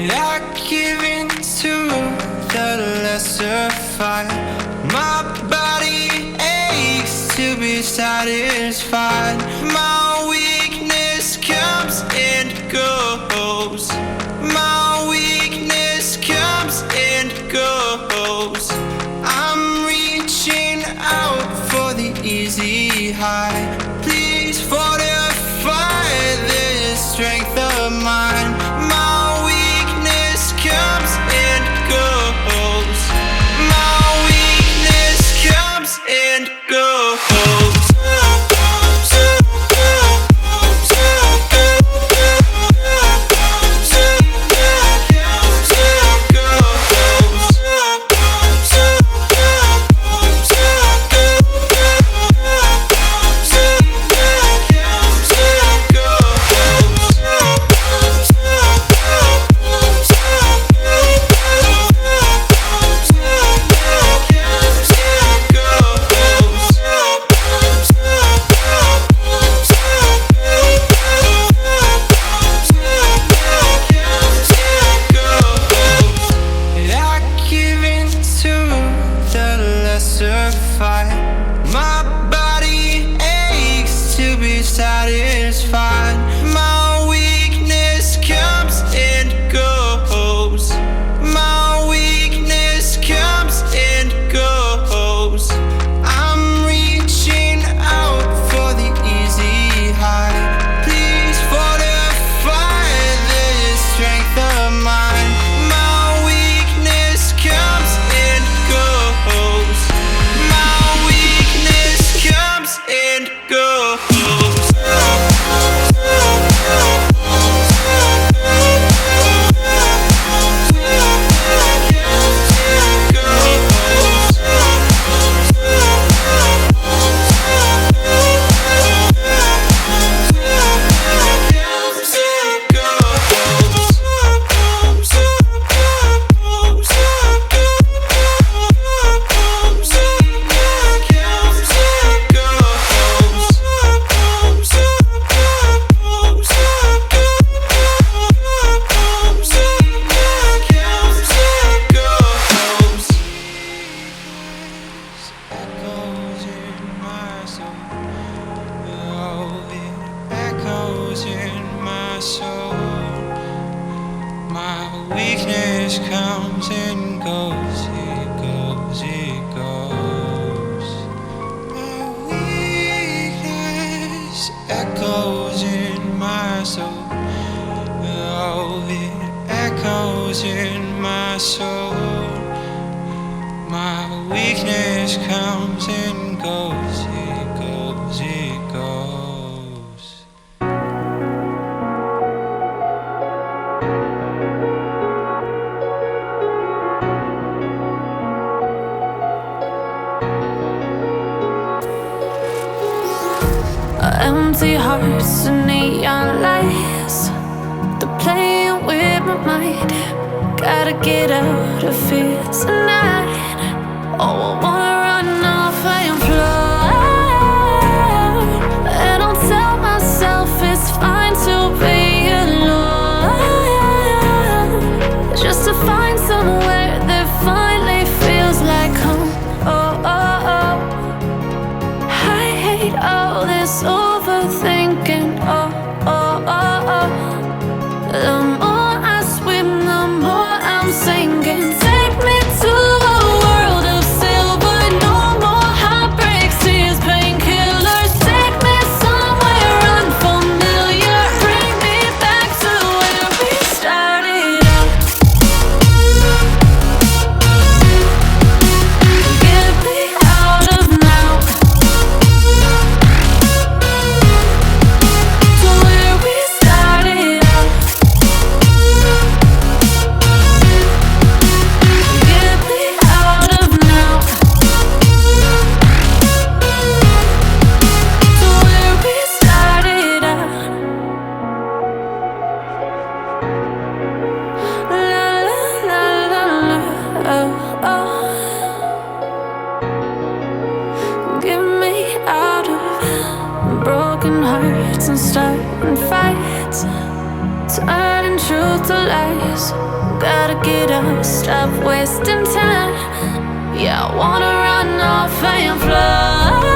I give in to the lesser fight. My body aches to be satisfied. My weakness comes and goes. My weakness comes and goes. I'm reaching out for the easy high. Please fortify this strength of mine. My weakness comes and goes. My weakness comes and goes. My body aches to be satisfied. My weakness comes and goes. My weakness comes and goes. I'm reaching out for the easy high. Please fortify this strength of mine. My weakness comes and goes. And go. Weakness comes and goes, it goes, it goes. My weakness echoes in my soul. Oh, it echoes in my soul. My weakness comes and goes, it goes, it goes. Empty hearts and neon lights, they're playing with my mind. Gotta get out of here tonight. Oh, I wanna run off and fly. And I'll tell myself it's fine to be alone, just to find somewhere that finally feels like home. Oh, oh, oh. I hate all this overthinking, oh, oh, oh, oh. The more I swim, the more I'm sinking. Take me to a world of silver, no more heartbreaks, tears, painkillers. Take me somewhere unfamiliar, bring me back to where we started out. Get me out of now. Broken hearts and starting fights. turning truth to lies. Gotta get up, stop wasting time. Yeah, I wanna run off and fly.